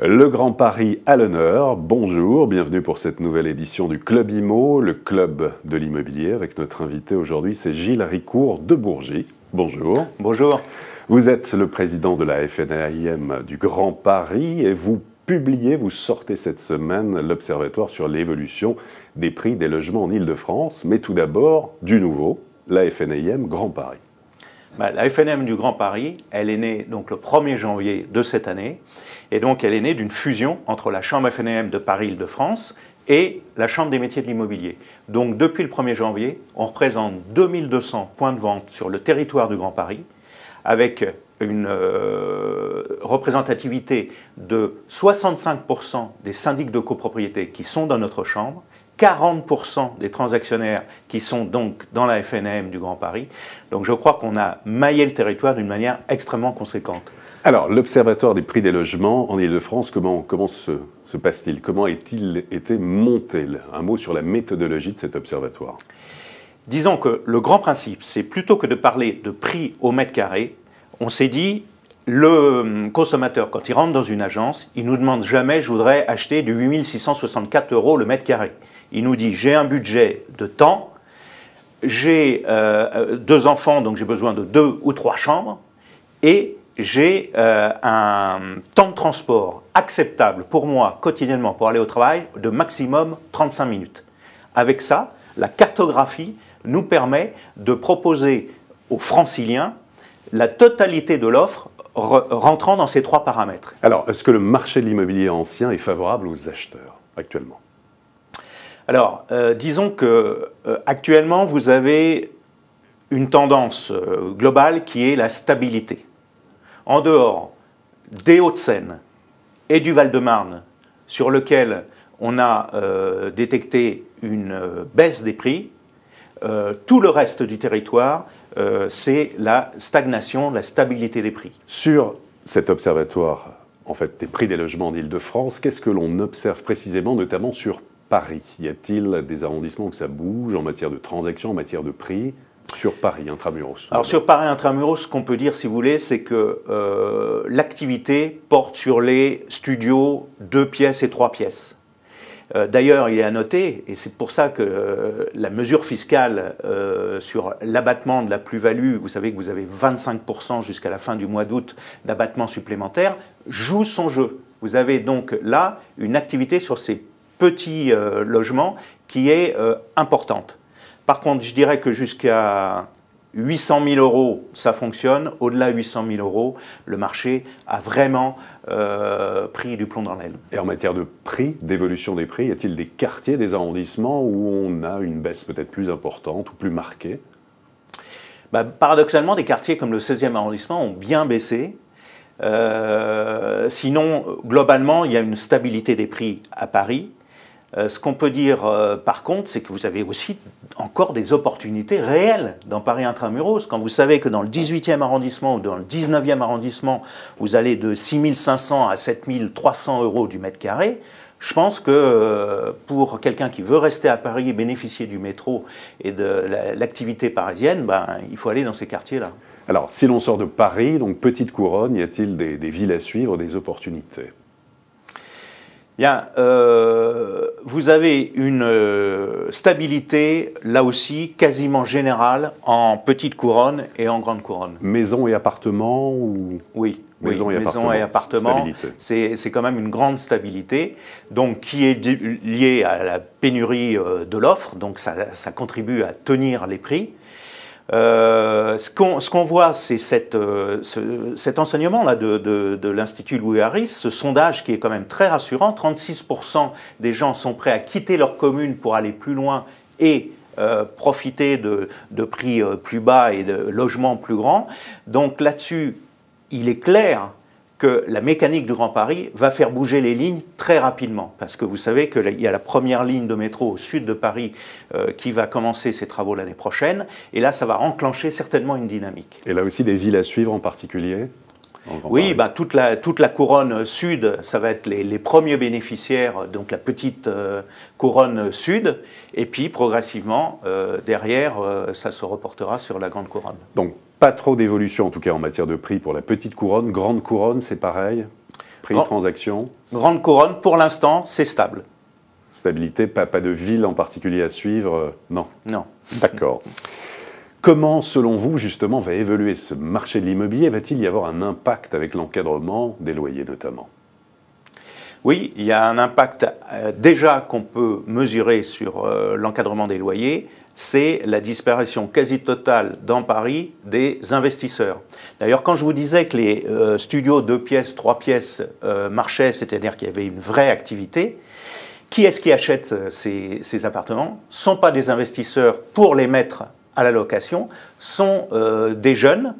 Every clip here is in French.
Le Grand Paris à l'honneur, bonjour, bienvenue pour cette nouvelle édition du Club IMO, le club de l'immobilier, avec notre invité aujourd'hui, c'est Gilles Ricourt de Bourgie. Bonjour. Bonjour. Vous êtes le président de la FNAIM du Grand Paris et vous sortez cette semaine l'Observatoire sur l'évolution des prix des logements en Ile-de-France. Mais tout d'abord, du nouveau, la FNAIM Grand Paris. La FNAIM du Grand Paris, elle est née donc le 1er janvier de cette année. Et donc, elle est née d'une fusion entre la Chambre FNAIM de Paris-Île-de-France et la Chambre des métiers de l'immobilier. Donc, depuis le 1er janvier, on représente 2200 points de vente sur le territoire du Grand Paris, avec une représentativité de 65% des syndics de copropriété qui sont dans notre chambre, 40% des transactionnaires qui sont donc dans la FNAIM du Grand Paris. Donc je crois qu'on a maillé le territoire d'une manière extrêmement conséquente. Alors, l'Observatoire des prix des logements en Ile-de-France, comment se passe-t-il? Comment a-t-il été monté? Un mot sur la méthodologie de cet observatoire. Disons que le grand principe, c'est plutôt que de parler de prix au mètre carré, on s'est dit, le consommateur, quand il rentre dans une agence, il ne nous demande jamais « je voudrais acheter du 8 664 € le mètre carré ». Il nous dit « j'ai un budget de temps, j'ai 2 enfants, donc j'ai besoin de 2 ou 3 chambres, et j'ai un temps de transport acceptable pour moi, quotidiennement, pour aller au travail, de maximum 35 minutes ». Avec ça, la cartographie nous permet de proposer aux franciliens la totalité de l'offre rentrant dans ces 3 paramètres. Alors, est-ce que le marché de l'immobilier ancien est favorable aux acheteurs actuellement? Alors, disons que actuellement, vous avez une tendance globale qui est la stabilité. En dehors des Hauts-de-Seine et du Val-de-Marne, sur lequel on a détecté une baisse des prix, tout le reste du territoire, c'est la stagnation, la stabilité des prix. Sur cet observatoire, en fait, des prix des logements en Ile-de-France, qu'est-ce que l'on observe précisément, notamment sur Paris? Y a-t-il des arrondissements où ça bouge en matière de transactions, en matière de prix, sur Paris, intramuros? Alors sur Paris, intramuros, ce qu'on peut dire, si vous voulez, c'est que l'activité porte sur les studios 2 pièces et 3 pièces. D'ailleurs, il est à noter, et c'est pour ça que la mesure fiscale sur l'abattement de la plus-value, vous savez que vous avez 25% jusqu'à la fin du mois d'août d'abattement supplémentaire, joue son jeu. Vous avez donc là une activité sur ces petits logements qui est importante. Par contre, je dirais que jusqu'à 800 000 €, ça fonctionne. Au-delà de 800 000 €, le marché a vraiment pris du plomb dans l'aile. Et en matière de prix, d'évolution des prix, y a-t-il des quartiers, des arrondissements où on a une baisse peut-être plus importante ou plus marquée? Paradoxalement, des quartiers comme le 16e arrondissement ont bien baissé. Sinon, globalement, il y a une stabilité des prix à Paris. Ce qu'on peut dire par contre, c'est que vous avez aussi encore des opportunités réelles dans Paris intramuros. Quand vous savez que dans le 18e arrondissement ou dans le 19e arrondissement, vous allez de 6 500 à 7 300 € du mètre carré, je pense que pour quelqu'un qui veut rester à Paris et bénéficier du métro et de l'activité parisienne, il faut aller dans ces quartiers-là. Alors, si l'on sort de Paris, donc petite couronne, y a-t-il des villes à suivre, des opportunités? Bien, vous avez une stabilité, là aussi, quasiment générale en petite couronne et en grande couronne. Maison et appartement ou... Oui, maison et appartement, c'est quand même une grande stabilité, donc qui est liée à la pénurie de l'offre, donc ça contribue à tenir les prix. Ce qu'on voit, c'est cet enseignement-là de l'Institut Louis Harris, ce sondage qui est quand même très rassurant. 36% des gens sont prêts à quitter leur commune pour aller plus loin et profiter de prix plus bas et de logements plus grands. Donc là-dessus, il est clair que la mécanique du Grand Paris va faire bouger les lignes très rapidement. Parce que vous savez qu'il y a la première ligne de métro au sud de Paris qui va commencer ses travaux l'année prochaine. Et là, ça va enclencher certainement une dynamique. Et là aussi, des villes à suivre en particulier? Oui, toute la couronne sud, ça va être les premiers bénéficiaires, donc la petite couronne sud. Et puis, progressivement, derrière, ça se reportera sur la grande couronne. Donc, pas trop d'évolution, en tout cas en matière de prix pour la petite couronne. Grande couronne, c'est pareil? Prix, transaction? Grande couronne, pour l'instant, c'est stable. Stabilité, pas de ville en particulier à suivre? Non. Non. D'accord. Comment, selon vous, justement, va évoluer ce marché de l'immobilier? Va-t-il y avoir un impact avec l'encadrement des loyers, notamment? Oui, il y a un impact déjà qu'on peut mesurer sur l'encadrement des loyers, c'est la disparition quasi totale dans Paris des investisseurs. D'ailleurs, quand je vous disais que les studios 2 pièces, 3 pièces marchaient, c'est-à-dire qu'il y avait une vraie activité, qui est-ce qui achète ces appartements? Ce ne sont pas des investisseurs pour les mettre à la location, sont des jeunes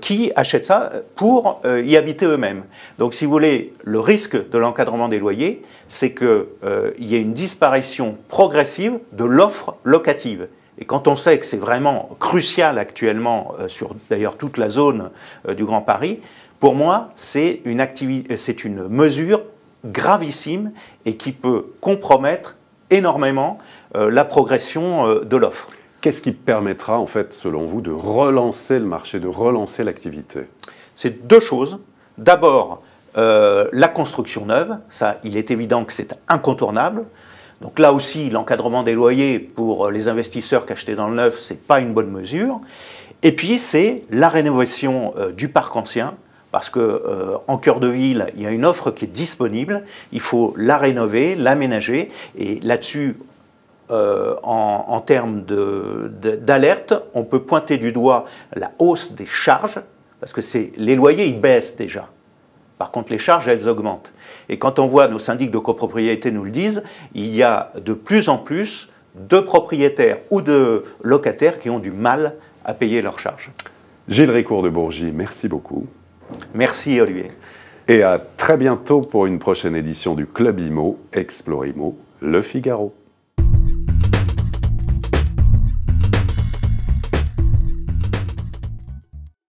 qui achètent ça pour y habiter eux-mêmes. Donc, si vous voulez, le risque de l'encadrement des loyers, c'est qu'il y ait une disparition progressive de l'offre locative. Et quand on sait que c'est vraiment crucial actuellement sur d'ailleurs toute la zone du Grand Paris, pour moi, c'est une mesure gravissime et qui peut compromettre énormément la progression de l'offre. Qu'est-ce qui permettra, en fait, selon vous, de relancer le marché, de relancer l'activité? C'est deux choses. D'abord, la construction neuve. Ça, il est évident que c'est incontournable. Donc là aussi, l'encadrement des loyers pour les investisseurs qui achetaient dans le neuf, ce n'est pas une bonne mesure. Et puis, c'est la rénovation du parc ancien. Parce qu'en cœur de ville, il y a une offre qui est disponible. Il faut la rénover, l'aménager. Et là-dessus, en termes d'alerte, on peut pointer du doigt la hausse des charges, parce que les loyers, ils baissent déjà. Par contre, les charges, elles augmentent. Et quand on voit, nos syndics de copropriété nous le disent, il y a de plus en plus de propriétaires ou de locataires qui ont du mal à payer leurs charges. Gilles Ricourt de Bourgie, merci beaucoup. Merci Olivier. Et à très bientôt pour une prochaine édition du Club Imo, Explore Imo, Le Figaro.